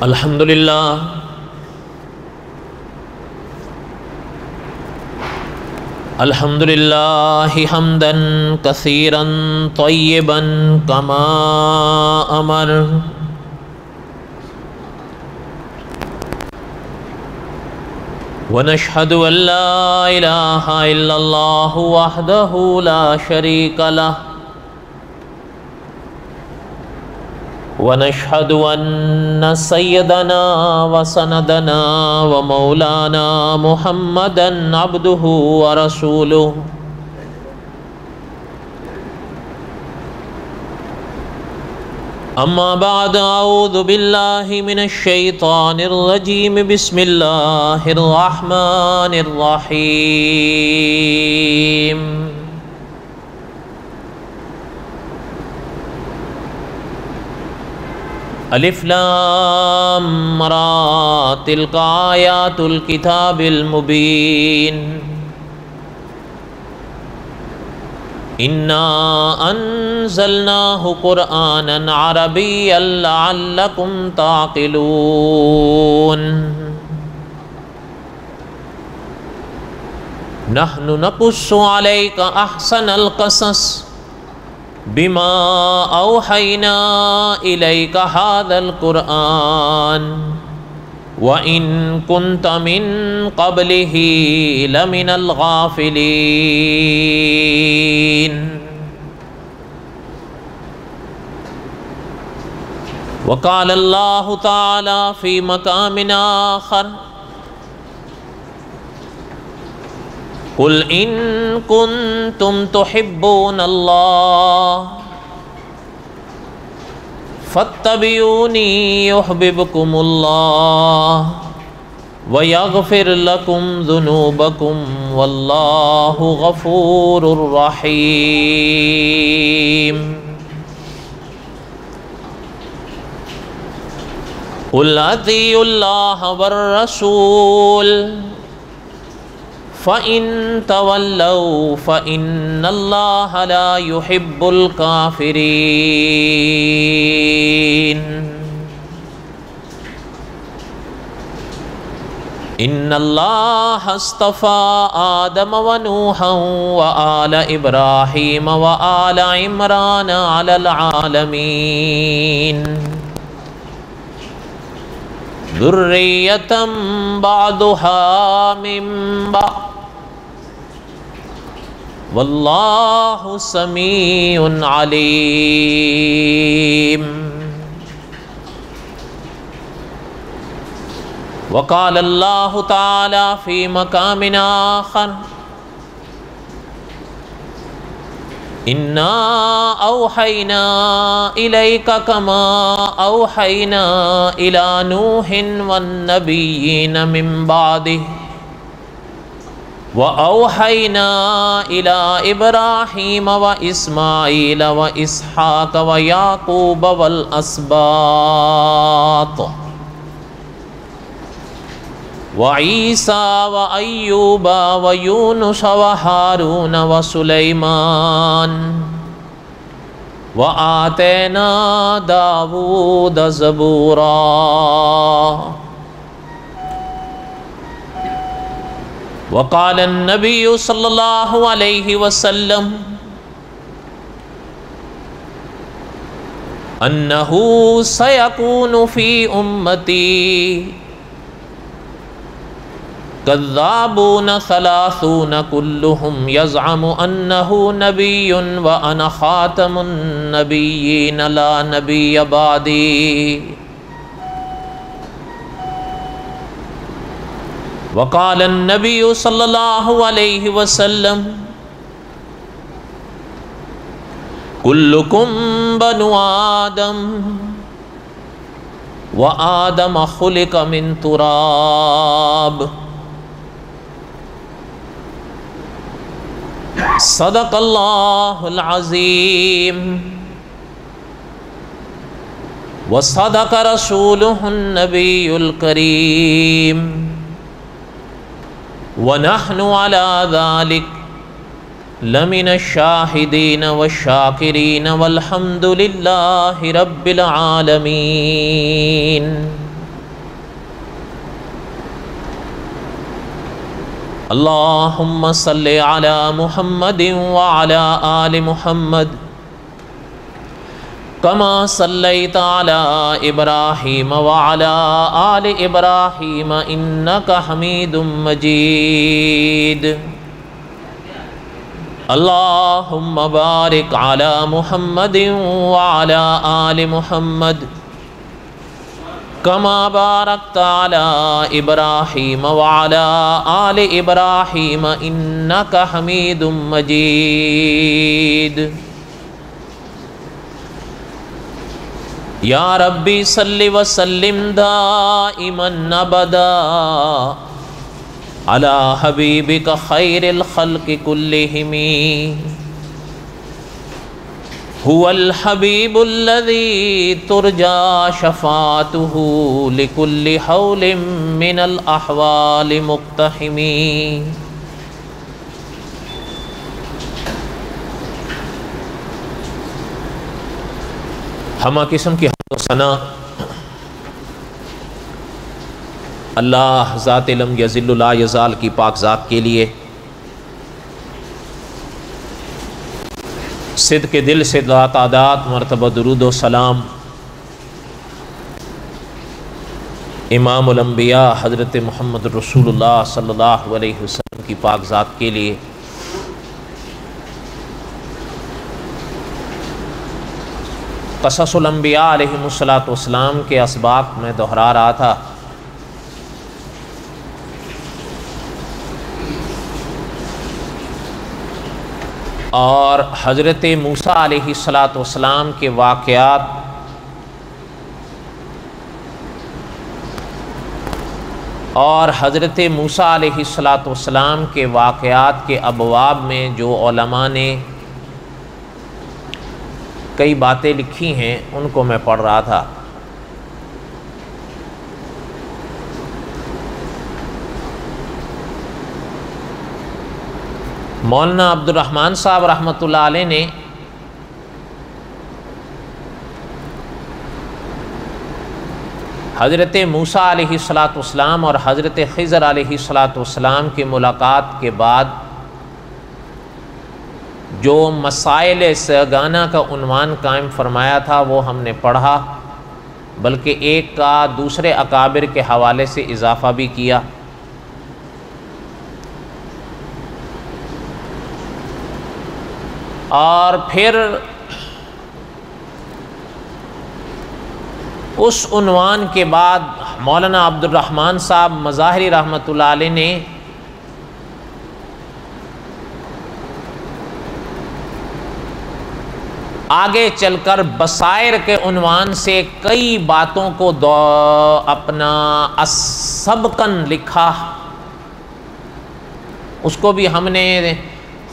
الحمد للہ الحمد للہ حمدا کثیرا طیبا کما امر ونشهد ان لا الہ الا اللہ وحدہ لا شریک لہ ونشهد ان سیدنا وسندنا ومولانا محمدا عبدہ ورسولہ اما بعد اعوذ باللہ من الشیطان الرجیم بسم اللہ الرحمن الرحیم الف لام را تلک آیات الکتاب المبین انا انزلناہ قرآنا عربیا لعلکم تعقلون نحن نقص علیک احسن القصص بما اوحینا الیک ھذا القرآن وَإِن كُنْتَ مِن قَبْلِهِ لَمِنَ الْغَافِلِينَ وقال اللہ تعالی فی مقام آخر قُلْ إِن كُنْتُمْ تُحِبُّونَ اللَّهَ فاتبعونی یحببکم اللہ ویغفر لکم ذنوبکم واللہ غفور رحیم قل اطیعوا اللہ والرسول فَإِن تَوَلَّوْا فَإِنَّ اللَّهَ لَا يُحِبُّ الْكَافِرِينَ إِنَّ اللَّهَ اصْطَفَى آدَمَ وَنُوحًا وَآلَ إِبْرَاهِيمَ وَآلَ عِمْرَانَ عَلَى الْعَالَمِينَ ذُرِّيَّةً بَعْضُهَا مِن بَعْضٍ واللہ سمیع علیم وقال اللہ تعالی فی مقام آخر انا اوحینا الیک کما اوحینا الی نوح والنبیین من بعدہ وَأَوْحَيْنَا إِلَىٰ إِبْرَاهِيمَ وَإِسْمَاعِيلَ وَإِسْحَاقَ وَيَعْقُوبَ وَالْأَسْبَاطِ وَعِيسَىٰ وَأَيُّوبَ وَيُونُسَ وَهَارُونَ وَسُلَيْمَانَ وَآتَيْنَا دَاوُودَ زَبُورًا وقال النبی صلی اللہ علیہ وسلم انہ سیکون فی امتی کذابون ثلاثون کلہم یزعم انہ نبی وانا خاتم النبیین لا نبی بعدی وقال النبی صلی اللہ علیہ وسلم کلکم بنو آدم وآدم خلق من تراب صدق اللہ العظیم وصدق رسولہ النبی الکریم ونحن على ذلك لمن الشاہدین والشاکرین والحمد للہ رب العالمین۔ اللہم صلی علی محمد وعلی آل محمد کما صلیت علی ابراہیم وعلی آل ابراہیم انک حمید مجید اللہم بارک علی محمد وعلی آل محمد کما بارکت علی ابراہیم وعلی آل ابراہیم انک حمید مجید یا ربی صلی وسلم دائما ابدا علی حبیبک خیر الخلق کلہم هو الحبیب الذی ترجا شفاعته لكل حول من الاحوال مقتحم ہمہ قسم کی حمد و ثنا اللہ ذات علم یذل لا یزال کی پاک ذات کے لیے صدق کے دل سے تعداد مرتبہ درود و سلام امام الانبیاء حضرت محمد رسول اللہ صلی اللہ علیہ وسلم کی پاک ذات کے لیے۔ قصص الانبیاء علیہم السلام کے اسباق میں دہرا رہا تھا۔ اور حضرت موسیٰ علیہ السلام کے واقعات اور حضرت موسیٰ علیہ السلام کے واقعات کے ابواب میں جو علماء نے کئی باتیں لکھی ہیں ان کو میں پڑھ رہا تھا۔ مولانا عبد الرحمن صاحب رحمۃ اللہ علیہ نے حضرت موسیٰ علیہ السلام اور حضرت خضر علیہ السلام کی ملاقات کے بعد جو مسائل سگانہ کا عنوان قائم فرمایا تھا وہ ہم نے پڑھا، بلکہ ایک کا دوسرے اکابر کے حوالے سے اضافہ بھی کیا۔ اور پھر اس عنوان کے بعد مولانا عبد الرحمن صاحب مظاہری رحمۃ اللہ علیہ نے آگے چل کر بصائر کے عنوان سے کئی باتوں کو اپنا سبقاً لکھا، اس کو بھی ہم نے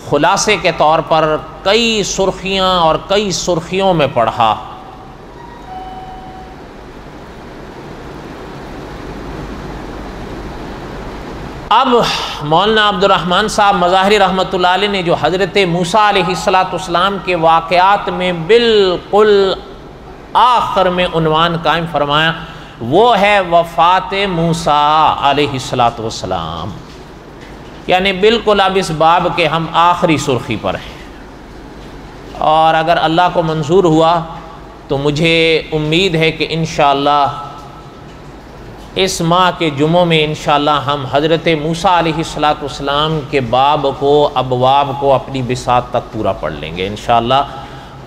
خلاصے کے طور پر کئی سرخیاں اور کئی سرخیوں میں پڑھا۔ اب مولانا عبد الرحمن صاحب مظاہری رحمۃ اللہ علیہ نے جو حضرت موسیٰ علیہ السلام کے واقعات میں بالکل آخر میں عنوان قائم فرمایا وہ ہے وفات موسیٰ علیہ السلام، یعنی بالکل اب اس باب کے ہم آخری سرخی پر ہیں، اور اگر اللہ کو منظور ہوا تو مجھے امید ہے کہ انشاءاللہ اس ماہ کے جمعوں میں انشاءاللہ ہم حضرت موسیٰ علیہ السلام کے باب کو ابواب کو اپنی بساط تک پورا پڑھ لیں گے انشاءاللہ۔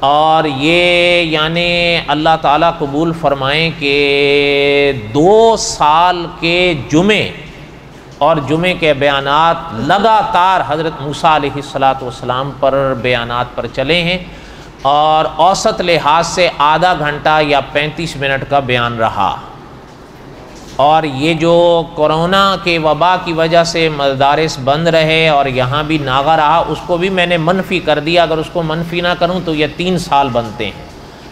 اور یہ یعنی اللہ تعالیٰ قبول فرمائیں کہ 2 سال کے جمعے اور جمعے کے بیانات لگاتار حضرت موسیٰ علیہ السلام پر بیانات پر چلے ہیں، اور اوسط لحاظ سے آدھا گھنٹہ یا 35 منٹ کا بیان رہا۔ اور یہ جو کورونا کے وبا کی وجہ سے مدارس بند رہے اور یہاں بھی ناغہ رہا، اس کو بھی میں نے منفی کر دیا، اگر اس کو منفی نہ کروں تو یہ 3 سال بنتے ہیں،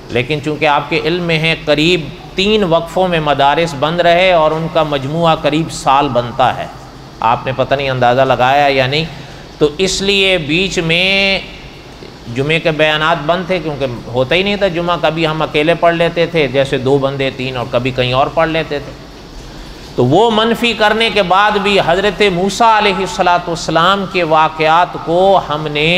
لیکن چونکہ آپ کے علم میں ہے قریب 3 وقفوں میں مدارس بند رہے اور ان کا مجموعہ قریب سال بنتا ہے، آپ نے پتہ نہیں اندازہ لگایا یا نہیں، تو اس لیے بیچ میں جمعے کے بیانات بند تھے کیونکہ ہوتا ہی نہیں تھا جمعہ، کبھی ہم اکیلے پڑھ لیتے تھے جیسے 2 بندے 3، اور کبھی کہیں اور پڑھ لیتے تھے، تو وہ منفی کرنے کے بعد بھی حضرت موسیٰ علیہ السلام کے واقعات کو ہم نے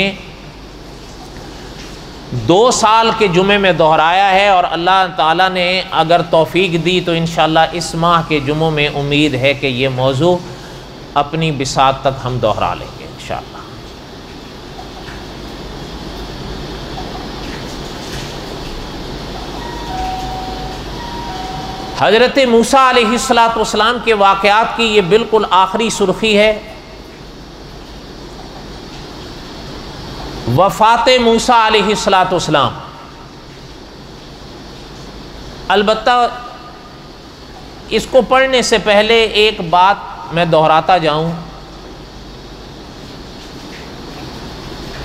2 سال کے جمعے میں دہرایا ہے، اور اللہ تعالیٰ نے اگر توفیق دی تو انشاءاللہ اس ماہ کے جمعوں میں امید ہے کہ یہ موضوع اپنی بساط تک ہم دہرا لیں گے انشاءاللہ۔ حضرت موسیٰ علیہ السلام کے واقعات کی یہ بالکل آخری سرخی ہے، وفات موسیٰ علیہ السلام۔ البتہ اس کو پڑھنے سے پہلے ایک بات میں دہراتا جاؤں،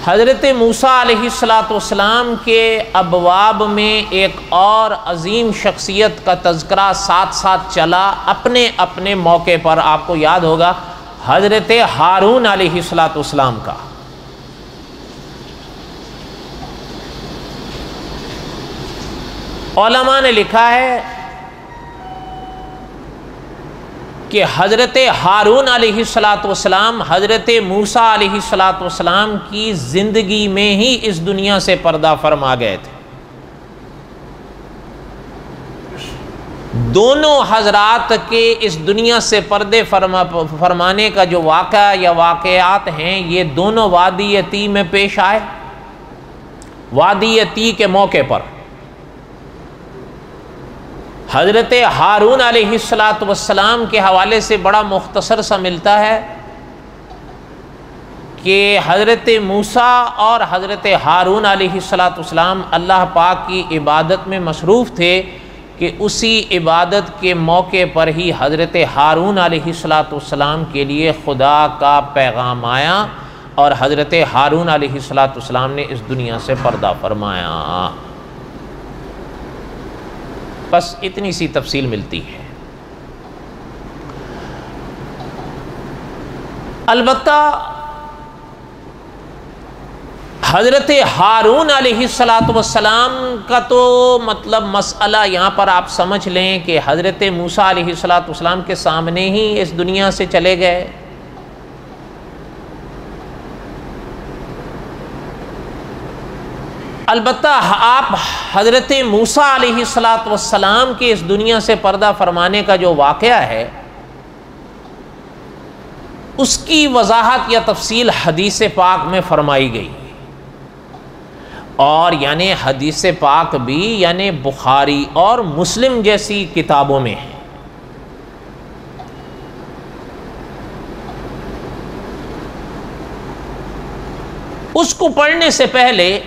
حضرت موسیٰ علیہ السلام کے ابواب میں ایک اور عظیم شخصیت کا تذکرہ ساتھ ساتھ چلا اپنے اپنے موقع پر۔ آپ کو یاد ہوگا حضرت ہارون علیہ السلام کا۔ علماء نے لکھا ہے کہ حضرت ہارون علیہ السلام حضرت موسیٰ علیہ السلام کی زندگی میں ہی اس دنیا سے پردہ فرما گئے تھے۔ دونوں حضرات کے اس دنیا سے پردے فرمانے کا جو واقعہ یا واقعات ہیں، یہ دونوں وادی طی میں پیش آئے۔ وادی طی کے موقع پر حضرت ہارون علیہ السلام کے حوالے سے بڑا مختصر سا ملتا ہے کہ حضرت موسیٰ اور حضرت ہارون علیہ السلام اللہ پاک کی عبادت میں مصروف تھے کہ اسی عبادت کے موقع پر ہی حضرت ہارون علیہ السلام کے لیے خدا کا پیغام آیا اور حضرت ہارون علیہ السلام نے اس دنیا سے پردہ فرمایا۔ بس اتنی سی تفصیل ملتی ہے۔ البتہ حضرت ہارون علیہ السلام کا تو مطلب مسئلہ یہاں پر آپ سمجھ لیں کہ حضرت موسیٰ علیہ السلام کے سامنے ہی اس دنیا سے چلے گئے۔ البتہ آپ حضرت موسیٰ علیہ السلام کے اس دنیا سے پردہ فرمانے کا جو واقعہ ہے، اس کی وضاحت یا تفصیل حدیث پاک میں فرمائی گئی، اور یعنی حدیث پاک بھی یعنی بخاری اور مسلم جیسی کتابوں میں ہے۔ اس کو پڑھنے سے پہلے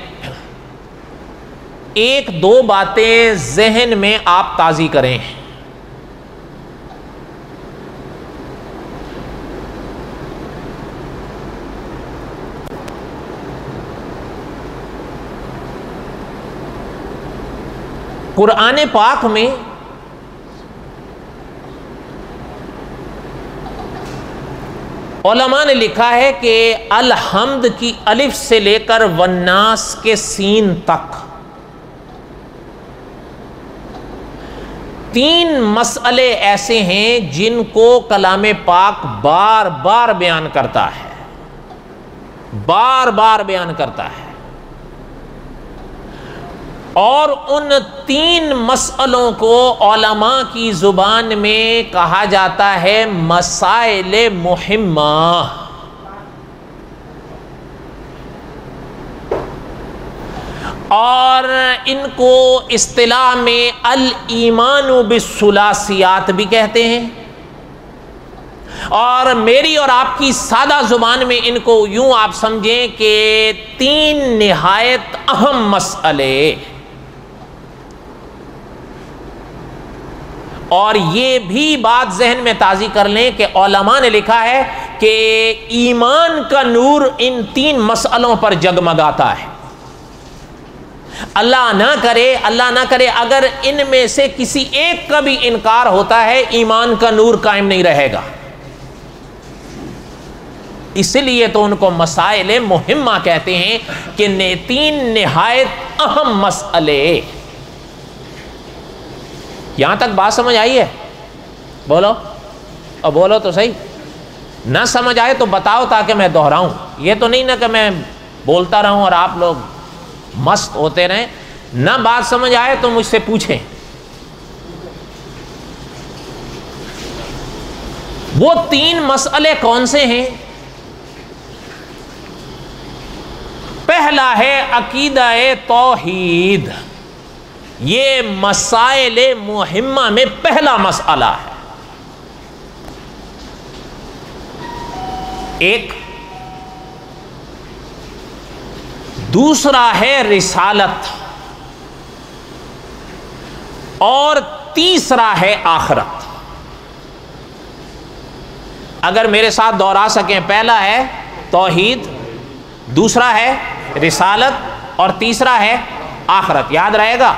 ایک دو باتیں ذہن میں آپ تازی کریں۔ قرآن پاک میں علماء نے لکھا ہے کہ الحمد کی الف سے لے کر والناس کے سین تک 3 مسئلے ایسے ہیں جن کو کلام پاک بار بار بیان کرتا ہے، بار بار بیان کرتا ہے، اور ان 3 مسئلوں کو علماء کی زبان میں کہا جاتا ہے مسائل مہمہ۔ اور ان کو اصطلاح میں الایمان بالثلاثیات بھی کہتے ہیں، اور میری اور آپ کی سادہ زبان میں ان کو یوں آپ سمجھیں کہ 3 نہایت اہم مسئلے۔ اور یہ بھی بات ذہن میں تازی کر لیں کہ علماء نے لکھا ہے کہ ایمان کا نور ان 3 مسئلوں پر جگمگاتا ہے۔ اللہ نہ کرے اگر ان میں سے کسی ایک کا بھی انکار ہوتا ہے، ایمان کا نور قائم نہیں رہے گا۔ اس لیے تو ان کو مسائل مہمہ کہتے ہیں کہ 3 نہایت اہم مسئلے۔ یہاں تک بات سمجھ آئی ہے؟ بولو۔ اب بولو تو صحیح، نہ سمجھ آئے تو بتاؤ تاکہ میں دہراؤں. یہ تو نہیں نا کہ میں بولتا رہوں اور آپ لوگ مست ہوتے رہیں. نہ بات سمجھ آئے تو مجھ سے پوچھیں. وہ 3 مسئلے کون سے ہیں؟ پہلا ہے عقیدہ توحید. یہ مسائل مہمہ میں پہلا مسئلہ ہے. ایک. دوسرا ہے رسالت، اور تیسرا ہے آخرت. اگر میرے ساتھ دوہرا سکیں، پہلا ہے توحید، دوسرا ہے رسالت، اور تیسرا ہے آخرت. یاد رہے گا،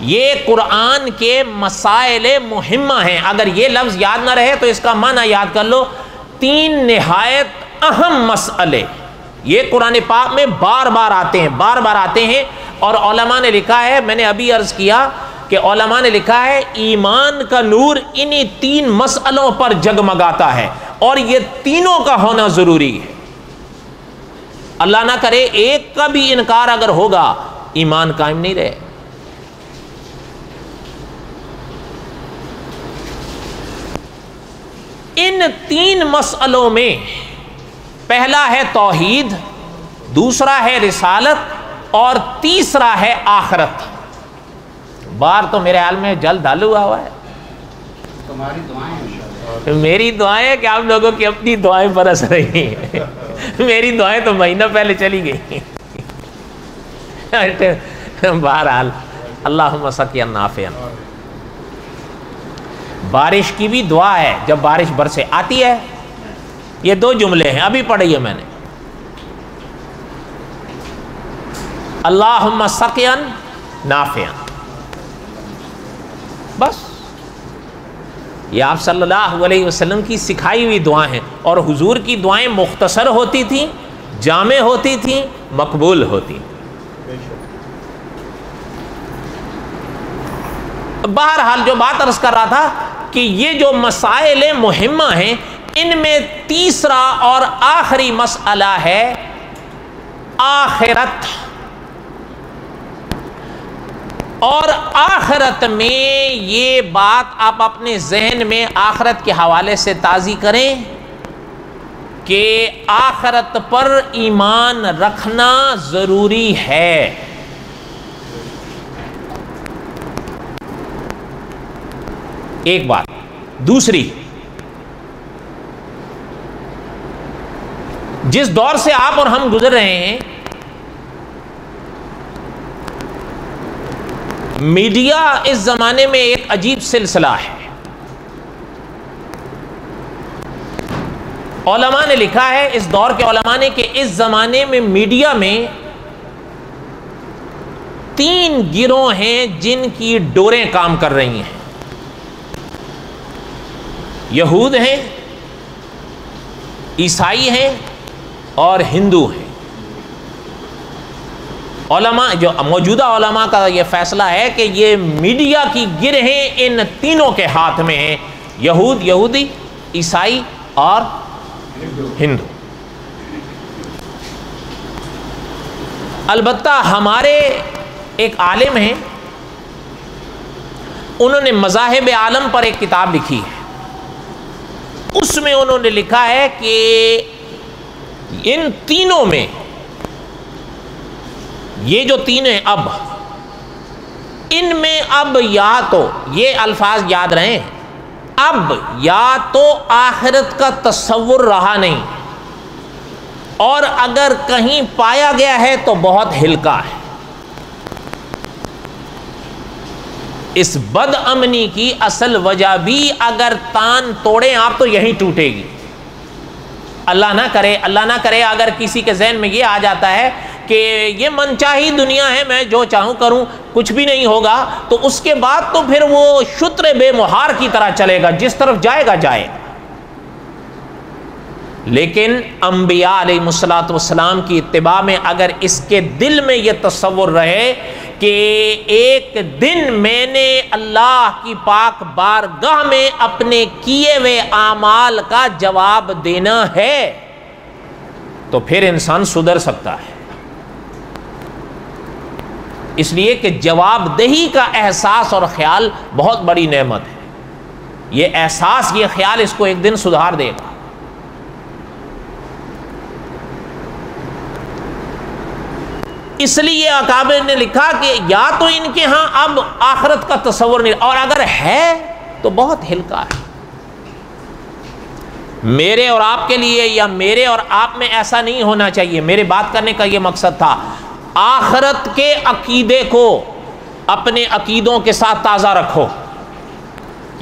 یہ قرآن کے مسائل مہمہ ہیں. اگر یہ لفظ یاد نہ رہے تو اس کا معنی یاد کر لو، 3 نہایت اہم مسئلے یہ قرآن پاک میں بار بار آتے ہیں. اور علماء نے لکھا ہے، میں نے ابھی عرض کیا کہ علماء نے لکھا ہے ایمان کا نور انہی 3 مسئلوں پر جگمگاتا ہے، اور یہ تینوں کا ہونا ضروری ہے. اللہ نہ کرے ایک کا بھی انکار اگر ہوگا، ایمان قائم نہیں رہے. ان 3 مسئلوں میں پہلا ہے توحید، دوسرا ہے رسالت، اور تیسرا ہے آخرت. بار تو میرے حال میں جل ڈالو ہوا ہے. تمہاری دعائیں، میری دعائیں کہ آپ لوگوں کی اپنی دعائیں برس رہی ہیں. میری دعائیں تو مہینہ پہلے چلی گئی. بہرحال اللہم سقیا نافعا. بارش کی بھی دعا ہے جب بارش برسے. آتی ہے. یہ 2 جملے ہیں، ابھی پڑھی ہے میں نے. اللہم سقیا نافعا. بس یہ آپ صلی اللہ علیہ وسلم کی سکھائی ہوئی دعائیں ہیں. اور حضور کی دعائیں مختصر ہوتی تھیں، جامع ہوتی تھیں، مقبول ہوتی. بہرحال جو بات عرض کر رہا تھا کہ یہ جو مسائل مہمہ ہیں، ان میں تیسرا اور آخری مسئلہ ہے آخرت. اور آخرت میں یہ بات آپ اپنے ذہن میں آخرت کے حوالے سے تازی کریں کہ آخرت پر ایمان رکھنا ضروری ہے. ایک بات. دوسری، جس دور سے آپ اور ہم گزر رہے ہیں، میڈیا اس زمانے میں ایک عجیب سلسلہ ہے. علماء نے لکھا ہے، اس دور کے علماء نے، کہ اس زمانے میں میڈیا میں 3 گروہ ہیں جن کی ڈوریں کام کر رہی ہیں. یہود ہیں، عیسائی ہیں، اور ہندو ہیں. علماء، جو موجودہ علماء کا یہ فیصلہ ہے کہ یہ میڈیا کی گرہیں ان تینوں کے ہاتھ میں ہیں، یہودی، عیسائی اور ہندو. البتہ ہمارے ایک عالم ہیں، انہوں نے مذاہب عالم پر ایک کتاب لکھی ہے. اس میں انہوں نے لکھا ہے کہ ان تینوں میں، یہ جو 3 ہیں، اب ان میں اب یا تو یہ الفاظ یاد رہیں، اب یا تو آخرت کا تصور رہا نہیں، اور اگر کہیں پایا گیا ہے تو بہت ہلکا ہے. اس بد امنی کی اصل وجہ بھی اگر تان توڑیں آپ تو یہیں ٹوٹے گی. اللہ نہ کرے اگر کسی کے ذہن میں یہ آ جاتا ہے کہ یہ منچاہی دنیا ہے، میں جو چاہوں کروں، کچھ بھی نہیں ہوگا، تو اس کے بعد تو پھر وہ شتر بے مہار کی طرح چلے گا، جس طرف جائے گا جائے. لیکن انبیاء علیہ الصلوۃ والسلام کی اتباع میں اگر اس کے دل میں یہ تصور رہے کہ ایک دن میں نے اللہ کی پاک بارگاہ میں اپنے کیے ہوئے اعمال کا جواب دینا ہے، تو پھر انسان سدھر سکتا ہے۔ اس لیے کہ جواب دہی کا احساس اور خیال بہت بڑی نعمت ہے۔ یہ احساس، یہ خیال اس کو ایک دن سدھار دے گا۔ اس لیے اکابر نے لکھا کہ یا تو ان کے ہاں اب آخرت کا تصور نہیں، اور اگر ہے تو بہت ہلکا ہے۔ میرے اور آپ کے لیے یا میرے اور آپ میں ایسا نہیں ہونا چاہیے۔ میرے بات کرنے کا یہ مقصد تھا، آخرت کے عقیدے کو اپنے عقیدوں کے ساتھ تازہ رکھو۔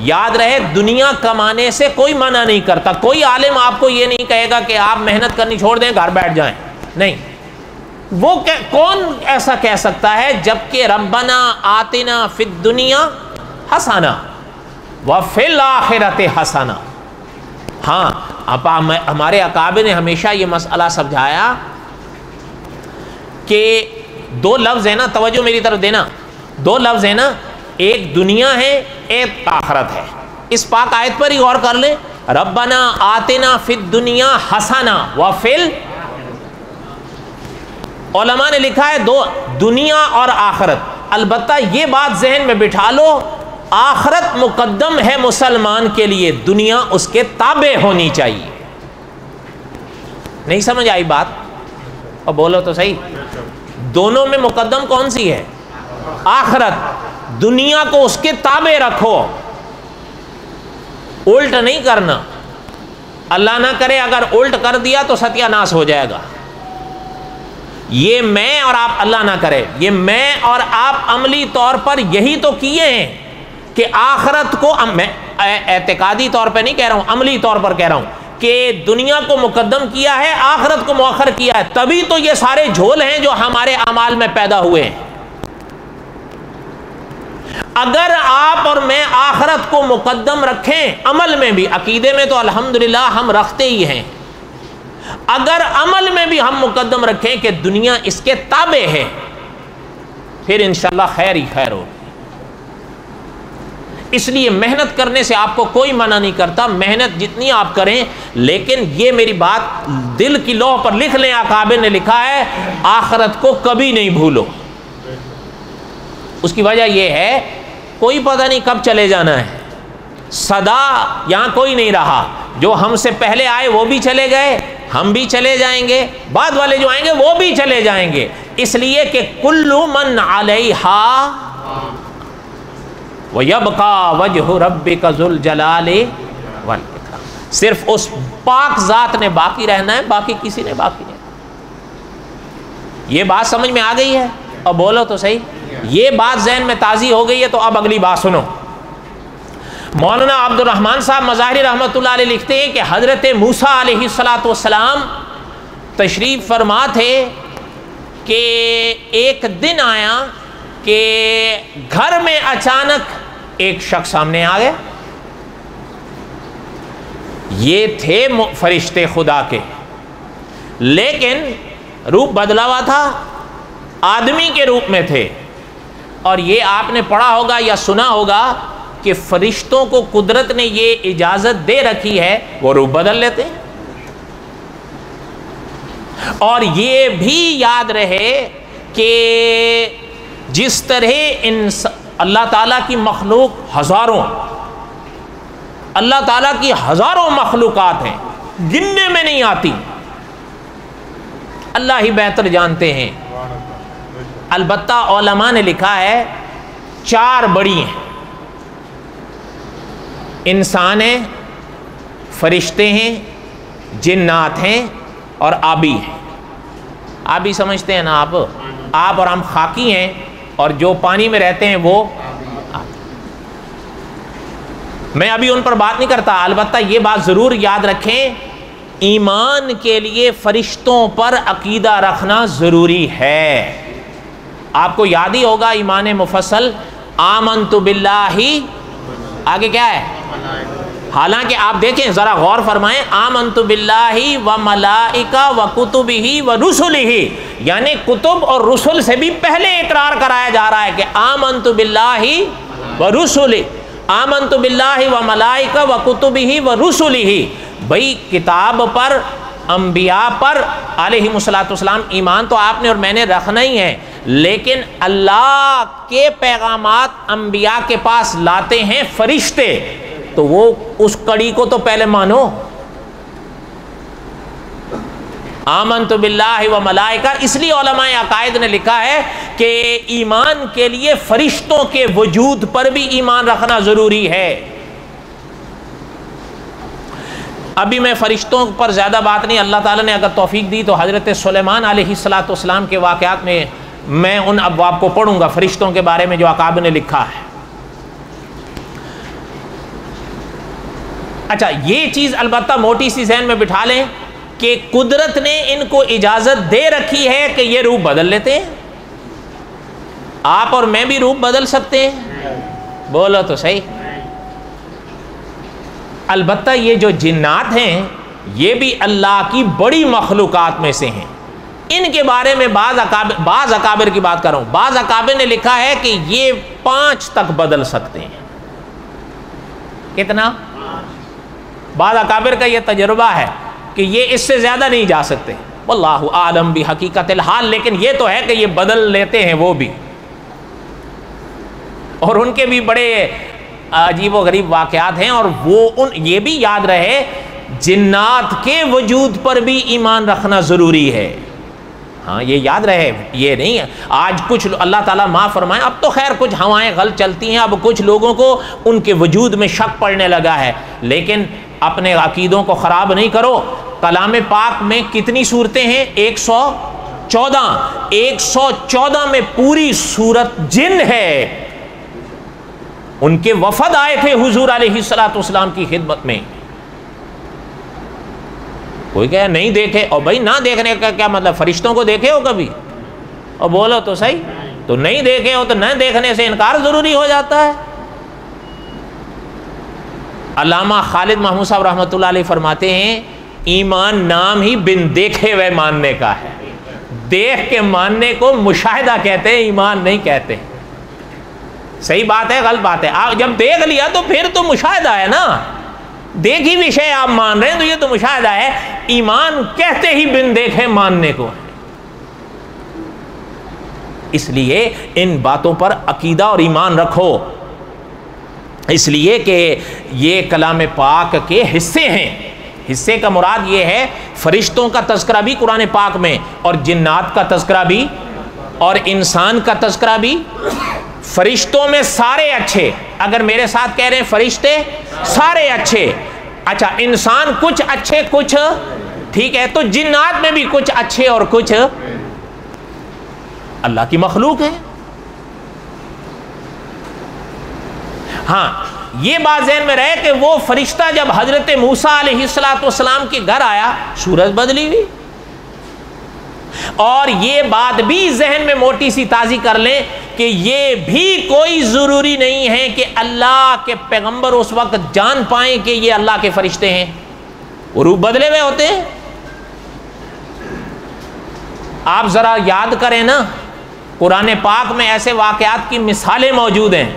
یاد رہے، دنیا کمانے سے کوئی منع نہیں کرتا۔ کوئی عالم آپ کو یہ نہیں کہے گا کہ آپ محنت کرنی چھوڑ دیں، گھر بیٹھ جائیں، نہیں۔ وہ کون ایسا کہہ سکتا ہے جبکہ ربنا آتنا فی الدنیا حسنہ وفی الآخرۃ حسنہ۔ ہاں، ہمارے اکابر نے ہمیشہ یہ مسئلہ سمجھایا کہ دو لفظ ہے نا، توجہ میری طرف دینا، دو لفظ ہے نا، ایک دنیا ہے ایک آخرت ہے۔ اس پاک آیت پر ہی غور کر لیں، ربنا آتنا فی الدنیا حسنہ وفی علماء نے لکھا ہے دو، دنیا اور آخرت۔ البتہ یہ بات ذہن میں بٹھا لو، آخرت مقدم ہے مسلمان کے لیے، دنیا اس کے تابع ہونی چاہیے۔ نہیں سمجھ آئی بات؟ اور بولو تو صحیح، دونوں میں مقدم کون سی ہے؟ آخرت۔ دنیا کو اس کے تابع رکھو، الٹ نہیں کرنا۔ اللہ نہ کرے اگر الٹ کر دیا تو ستیہ ناس ہو جائے گا۔ یہ میں اور آپ، اللہ نہ کرے، یہ میں اور آپ عملی طور پر یہی تو کیے ہیں کہ آخرت کو، میں اعتقادی طور پہ نہیں کہہ رہا ہوں، عملی طور پر کہہ رہا ہوں کہ دنیا کو مقدم کیا ہے، آخرت کو مؤخر کیا ہے۔ تبھی تو یہ سارے جھول ہیں جو ہمارے اعمال میں پیدا ہوئے ہیں۔ اگر آپ اور میں آخرت کو مقدم رکھیں عمل میں بھی، عقیدے میں تو الحمدللہ ہم رکھتے ہی ہیں، اگر عمل میں بھی ہم مقدم رکھیں کہ دنیا اس کے تابع ہے، پھر انشاءاللہ خیر ہی خیر ہو۔ اس لیے محنت کرنے سے آپ کو کوئی منع نہیں کرتا، محنت جتنی آپ کریں، لیکن یہ میری بات دل کی لوح پر لکھ لیں، اکابر نے لکھا ہے آخرت کو کبھی نہیں بھولو۔ اس کی وجہ یہ ہے کوئی پتہ نہیں کب چلے جانا ہے، سدا یہاں کوئی نہیں رہا، جو ہم سے پہلے آئے وہ بھی چلے گئے، ہم بھی چلے جائیں گے، بعد والے جو آئیں گے وہ بھی چلے جائیں گے۔ اس لیے کہ کل من علیہا وَيَبْقَى وَجْهُ رَبِّكَ ذُو الْجَلَالِ وَالْإِكْرَامِ، صرف اس پاک ذات نے باقی رہنا ہے، باقی کسی نے باقی نہیں۔ یہ بات سمجھ میں آ گئی ہے؟ اور بولو تو صحیح، یہ بات ذہن میں تازی ہو گئی ہے تو اب اگلی بات سنو۔ مولانا عبد الرحمن صاحب مظاہری رحمۃ اللہ علیہ لکھتے ہیں کہ حضرت موسیٰ علیہ السلام تشریف فرما تھے کہ ایک دن آیا کہ گھر میں اچانک ایک شخص سامنے آ گیا۔ یہ تھے فرشتے خدا کے، لیکن روپ بدلا ہوا تھا، آدمی کے روپ میں تھے۔ اور یہ آپ نے پڑھا ہوگا یا سنا ہوگا کہ فرشتوں کو قدرت نے یہ اجازت دے رکھی ہے وہ روپ بدل لیتے ہیں۔ اور یہ بھی یاد رہے کہ جس طرح اللہ تعالیٰ کی مخلوق ہزاروں، اللہ تعالیٰ کی ہزاروں مخلوقات ہیں، گننے میں نہیں آتی، اللہ ہی بہتر جانتے ہیں۔ البتہ علماء نے لکھا ہے 4 بڑی ہیں، انسان ہیں، فرشتے ہیں، جنات ہیں اور آبی ہیں۔ آبی سمجھتے ہیں نا آپ اور ہم خاکی ہیں، اور جو پانی میں رہتے ہیں وہ میں ابھی ان پر بات نہیں کرتا۔ البتہ یہ بات ضرور یاد رکھیں، ایمان کے لیے فرشتوں پر عقیدہ رکھنا ضروری ہے۔ آپ کو یاد ہی ہوگا ایمان مفصل، آمنت باللہ، آگے کیا ہے؟ حالانکہ آپ دیکھیں ذرا غور فرمائیں، آمنت باللہ و ملائکہ و کتبہ و رسلہ، یعنی کتب اور رسل سے بھی پہلے اقرار کرایا جا رہا ہے کہ آمنت باللہ و رسلہ، آمنت باللہ و ملائکہ و کتبہ و رسلہ، بھئی کتاب پر، انبیاء پر علیہ السلام ایمان تو آپ نے اور میں نے رکھنا ہی ہے، لیکن اللہ کے پیغامات انبیاء کے پاس لاتے ہیں فرشتے، تو وہ اس کڑی کو تو پہلے مانو۔ آمنت باللہ و ملائکہ، اس لیے علماء عقائد نے لکھا ہے کہ ایمان کے لیے فرشتوں کے وجود پر بھی ایمان رکھنا ضروری ہے۔ ابھی میں فرشتوں پر زیادہ بات نہیں، اللہ تعالیٰ نے اگر توفیق دی تو حضرت سلیمان علیہ السلام کے واقعات میں ان ابواب کو پڑھوں گا، فرشتوں کے بارے میں جو اکابر نے لکھا ہے۔ اچھا، یہ چیز البتہ موٹی سی ذہن میں بٹھا لیں کہ قدرت نے ان کو اجازت دے رکھی ہے کہ یہ روپ بدل لیتے ہیں۔ آپ اور میں بھی روپ بدل سکتے ہیں، بولو تو صحیح۔ البتہ یہ جو جنات ہیں یہ بھی اللہ کی بڑی مخلوقات میں سے ہیں، ان کے بارے میں بعض اکابر کی بات کر رہا ہوں، بعض اکابر نے لکھا ہے کہ یہ 5 تک بدل سکتے ہیں۔ کتنا؟ بعض اکابر کا یہ تجربہ ہے کہ یہ اس سے زیادہ نہیں جا سکتے، واللہ عالم بحقیقت الحال، لیکن یہ تو ہے کہ یہ بدل لیتے ہیں وہ بھی، اور ان کے بھی بڑے عجیب و غریب واقعات ہیں۔ اور وہ یہ بھی یاد رہے جنات کے وجود پر بھی ایمان رکھنا ضروری ہے، ہاں یہ یاد رہے، یہ نہیں ہے آج کچھ اللہ تعالیٰ معاف فرمائے، اب تو خیر کچھ ہوائیں غلط چلتی ہیں، اب کچھ لوگوں کو ان کے وجود میں شک پڑنے لگا ہے، لیکن اپنے عقیدوں کو خراب نہیں کرو۔ کلام پاک میں کتنی صورتیں ہیں؟ 114 میں پوری صورت جن ہے۔ ان کے وفد آئے تھے حضور علیہ السلام کی خدمت میں، کوئی کہے نہیں دیکھے، اور بھائی نہ دیکھنے کا کیا مطلب؟ فرشتوں کو دیکھے ہو کبھی؟ اور بولو تو صحیح، تو نہیں دیکھے ہو تو نہ دیکھنے سے انکار ضروری ہو جاتا ہے۔ علامہ خالد محمود صاحب رحمۃ اللہ علیہ فرماتے ہیں ایمان نام ہی بن دیکھے ہوئے ماننے کا ہے، دیکھ کے ماننے کو مشاہدہ کہتے ہیں، ایمان نہیں کہتے۔ صحیح بات ہے غلط بات ہے؟ آپ جب دیکھ لیا تو پھر تو مشاہدہ ہے نا، دیکھی بھی شے آپ مان رہے ہیں تو یہ تو مشاہدہ ہے، ایمان کہتے ہی بن دیکھے ماننے کو۔ اس لیے ان باتوں پر عقیدہ اور ایمان رکھو، اس لیے کہ یہ کلام پاک کے حصے ہیں۔ حصے کا مراد یہ ہے فرشتوں کا تذکرہ بھی قرآن پاک میں، اور جنات کا تذکرہ بھی، اور انسان کا تذکرہ بھی۔ فرشتوں میں سارے اچھے، اگر میرے ساتھ کہہ رہے ہیں فرشتے سارے اچھے، اچھا انسان کچھ اچھے کچھ ٹھیک ہے، تو جنات میں بھی کچھ اچھے اور کچھ اللہ کی مخلوق ہے۔ ہاں یہ بات ذہن میں رہے کہ وہ فرشتہ جب حضرت موسیٰ علیہ السلام کے گھر آیا سورج بدلی ہوئی، اور یہ بات بھی ذہن میں موٹی سی تازی کر لیں کہ یہ بھی کوئی ضروری نہیں ہے کہ اللہ کے پیغمبر اس وقت جان پائیں کہ یہ اللہ کے فرشتے ہیں، وہ روح بدلے ہوئے ہوتے ہیں۔ آپ ذرا یاد کریں نا، قرآن پاک میں ایسے واقعات کی مثالیں موجود ہیں۔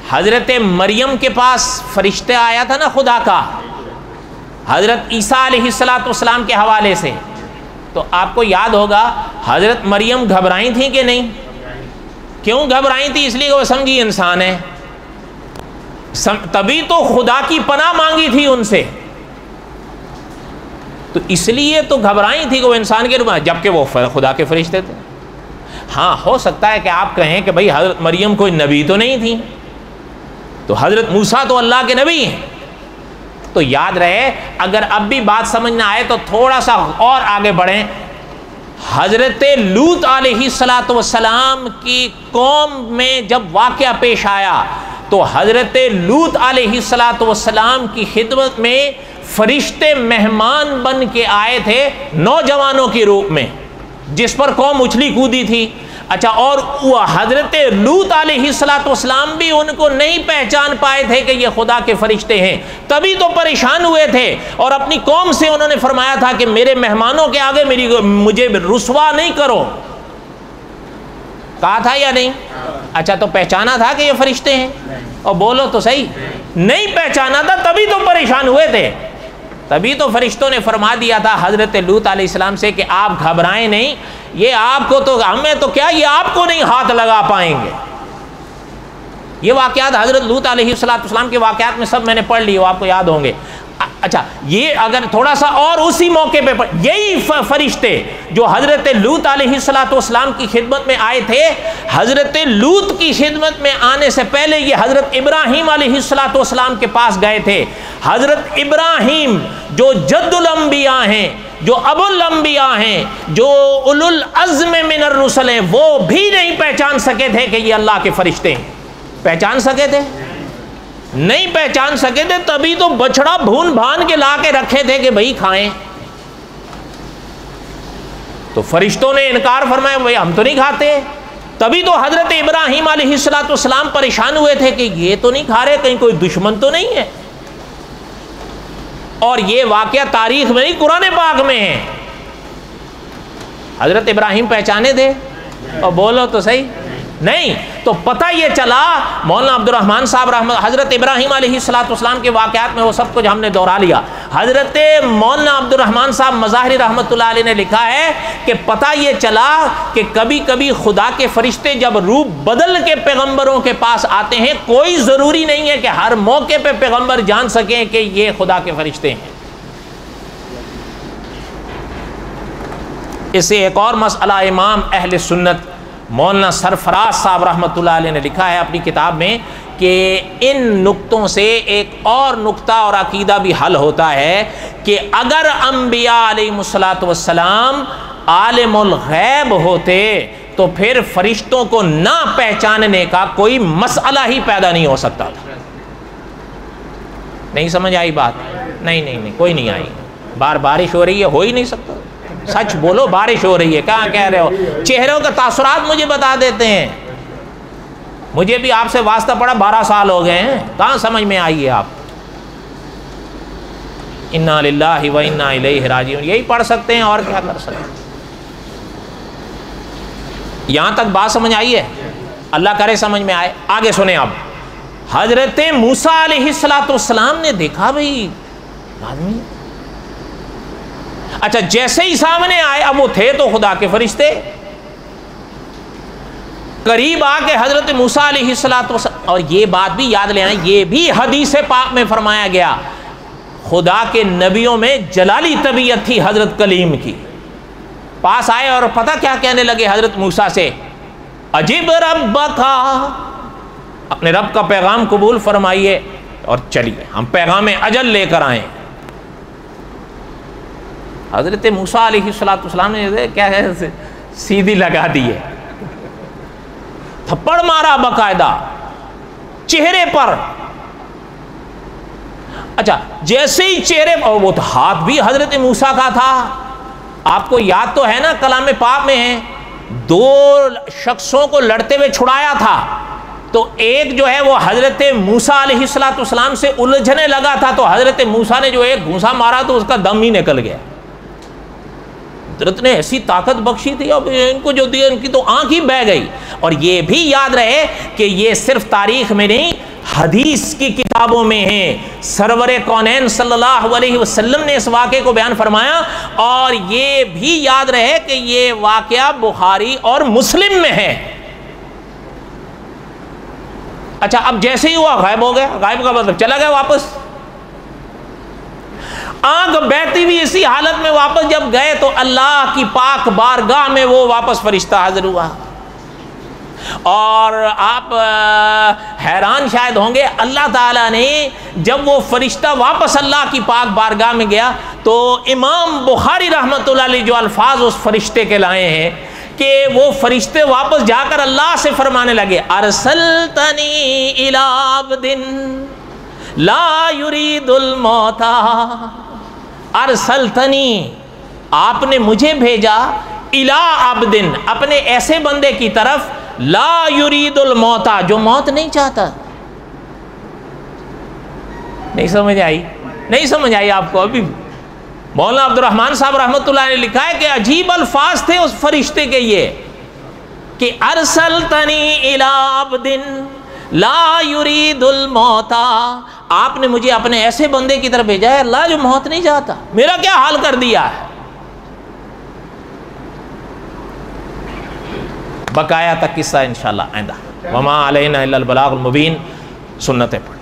حضرت مریم کے پاس فرشتے آیا تھا نا خدا کا، حضرت عیسیٰ علیہ السلام کے حوالے سے، تو آپ کو یاد ہوگا حضرت مریم گھبرائی تھیں کہ نہیں؟ کیوں گھبرائی تھی؟ اس لیے کہ وہ سمجھی انسان ہے، تبھی تو خدا کی پناہ مانگی تھی ان سے، تو اس لیے تو گھبرائی تھی کہ وہ انسان کے روپ میں، جبکہ وہ خدا کے فرشتے تھے۔ ہاں ہو سکتا ہے کہ آپ کہیں کہ بھئی حضرت مریم کوئی نبی تو نہیں تھی، تو حضرت موسیٰ تو اللہ کے نبی ہیں۔ تو یاد رہے، اگر اب بھی بات سمجھ نہ آئے تو تھوڑا سا اور آگے بڑھیں۔ حضرت لوط علیہ السلام کی قوم میں جب واقعہ پیش آیا تو حضرت لوط علیہ السلام کی خدمت میں فرشتے مہمان بن کے آئے تھے نوجوانوں کے روپ میں، جس پر قوم اچھلی کودی تھی۔ اچھا، اور وہ حضرت لوط علیہ السلام بھی ان کو نہیں پہچان پائے تھے کہ یہ خدا کے فرشتے ہیں، تبھی تو پریشان ہوئے تھے، اور اپنی قوم سے انہوں نے فرمایا تھا کہ میرے مہمانوں کے آگے مجھے رسوا نہیں کرو، کہا تھا یا نہیں؟ اچھا، تو پہچانا تھا کہ یہ فرشتے ہیں؟ اور بولو تو صحیح، نہیں پہچانا تھا تبھی تو پریشان ہوئے تھے، تبھی تو فرشتوں نے فرما دیا تھا حضرت لوط علیہ السلام سے کہ آپ گھبرائیں نہیں، یہ آپ کو تو، ہمیں تو کیا، یہ آپ کو نہیں ہاتھ لگا پائیں گے۔ یہ واقعات حضرت لوط علیہ السلام کے واقعات میں سب میں نے پڑھ لی، وہ آپ کو یاد ہوں گے۔ اچھا، یہ اگر تھوڑا سا اور اسی موقع پہ یہی فرشتے جو حضرت لوط علیہ السلام کی خدمت میں آئے تھے، حضرت لوط کی خدمت میں آنے سے پہلے یہ حضرت ابراہیم علیہ السلام کے پاس گئے تھے۔ حضرت ابراہیم جو جد الانبیاء ہیں، جو ابو الانبیاء ہیں، جو اولو العزم من الرسل ہیں، وہ بھی نہیں پہچان سکے تھے کہ یہ اللہ کے فرشتے ہیں۔ پہچان سکے تھے؟ نہیں پہچان سکے تھے، تبھی تو بچڑا بھون بھان کے لا کے رکھے تھے کہ بھئی کھائیں۔ تو فرشتوں نے انکار فرمایا، بھئی ہم تو نہیں کھاتے، تبھی تو حضرت ابراہیم علیہ السلام پریشان ہوئے تھے کہ یہ تو نہیں کھا رہے، کہیں کوئی دشمن تو نہیں ہے۔ اور یہ واقعہ تاریخ میں نہیں، قرآن پاک میں ہے۔ حضرت ابراہیم پہچانے تھے؟ اور بولو تو صحیح، نہیں۔ تو پتہ یہ چلا، مولانا عبد الرحمن صاحب حضرت ابراہیم علیہ السلام کے واقعات میں وہ سب کچھ ہم نے دہرا لیا۔ حضرت مولانا عبد الرحمن صاحب مظاہری رحمۃ اللہ علیہ نے لکھا ہے کہ پتہ یہ چلا کہ کبھی کبھی خدا کے فرشتے جب روپ بدل کے پیغمبروں کے پاس آتے ہیں، کوئی ضروری نہیں ہے کہ ہر موقع پہ پیغمبر جان سکیں کہ یہ خدا کے فرشتے ہیں۔ اسے ایک اور مسئلہ امام اہل سنت مولانا سرفراز صاحب رحمۃ اللہ علیہ نے لکھا ہے اپنی کتاب میں کہ ان نقطوں سے ایک اور نقطہ اور عقیدہ بھی حل ہوتا ہے کہ اگر انبیاء علیہ السلام عالم الغیب ہوتے تو پھر فرشتوں کو نہ پہچاننے کا کوئی مسئلہ ہی پیدا نہیں ہو سکتا تھا۔ نہیں سمجھ آئی بات؟ نہیں کوئی نہیں آئی۔ بارش ہو رہی ہے، ہو ہی نہیں سکتا، سچ بولو، بارش ہو رہی ہے، کہاں کہہ رہے ہو؟ چہروں کے تاثرات مجھے بتا دیتے ہیں، مجھے بھی آپ سے واسطہ پڑا 12 سال ہو گئے ہیں، کہاں سمجھ میں آئی ہے آپ؟ انا للہ و انا الیہ راجعون یہی پڑھ سکتے ہیں، اور کیا کر سکتے ہیں؟ یہاں تک بات سمجھ آئی ہے؟ اللہ کرے سمجھ میں آئے۔ آگے سنیں اب، حضرت موسیٰ علیہ السلام نے دیکھا بھئی آدمی، اچھا جیسے ہی سامنے آئے، اب وہ تھے تو خدا کے فرشتے، قریب آ کے حضرت موسیٰ علیہ السلام، اور یہ بات بھی یاد لے آئیں، یہ بھی حدیث پاک میں فرمایا گیا، خدا کے نبیوں میں جلالی طبیعت تھی حضرت کلیم کی۔ پاس آئے اور پتہ کیا کہنے لگے حضرت موسیٰ سے؟ عجب ربک، اپنے رب کا پیغام قبول فرمائیے اور چلیے ہم پیغام اجل لے کر آئیں۔ حضرت موسیٰ علیہ السلام نے کیا ہے سیدھی لگا دی ہے، تھپڑ مارا باقاعدہ چہرے پر۔ اچھا جیسے ہی چہرے پر، وہ تو ہاتھ بھی حضرت موسیٰ کا تھا، آپ کو یاد تو ہے نا، کلام پاک میں ہے، 2 شخصوں کو لڑتے ہوئے چھڑایا تھا، تو ایک جو ہے وہ حضرت موسیٰ علیہ السلام سے الجھنے لگا تھا، تو حضرت موسیٰ نے جو ایک گھونسا مارا تو اس کا دم ہی نکل گیا۔ حضرت نے ایسی طاقت بخشی تھی، اب ان کو جو دیا ان کی تو آنکھ ہی بہہ گئی۔ اور یہ بھی یاد رہے کہ یہ صرف تاریخ میں نہیں، حدیث کی کتابوں میں ہیں، سرور کونین صلی اللہ علیہ وسلم نے اس واقعے کو بیان فرمایا، اور یہ بھی یاد رہے کہ یہ واقعہ بخاری اور مسلم میں ہے۔ اچھا اب جیسے ہی ہوا غائب ہو گیا، غائب کا مطلب چلا گیا واپس، آنکھ بہتی ہوئی اسی حالت میں واپس جب گئے تو اللہ کی پاک بارگاہ میں وہ واپس فرشتہ حاضر ہوا۔ اور آپ حیران شاید ہوں گے، اللہ تعالیٰ نے جب وہ فرشتہ واپس اللہ کی پاک بارگاہ میں گیا تو امام بخاری رحمۃ اللہ علیہ جو الفاظ اس فرشتے کے لائے ہیں کہ وہ فرشتے واپس جا کر اللہ سے فرمانے لگے، ارسلتنی الی عبد لا یرید الموت، ارسلتنی، آپ نے مجھے بھیجا الا عبدن، اپنے ایسے بندے کی طرف لا یرید الموت، جو موت نہیں چاہتا. نہیں سمجھ آئی؟ نہیں سمجھ آئی آپ کو؟ ابھی مولانا عبد الرحمن صاحب رحمۃ اللہ نے لکھا ہے کہ عجیب الفاظ تھے اس فرشتے کے یہ کہ ارسلتنی الی عبد لا یرید الموت، آپ نے مجھے اپنے ایسے بندے کی طرف بھیجا ہے اللہ جو موت نہیں چاہتا. میرا کیا حال کر دیا ہے. بقایا تک قصہ انشاءاللہ آئندہ. وما علینا الا البلاغ المبین. سنتیں پڑھ.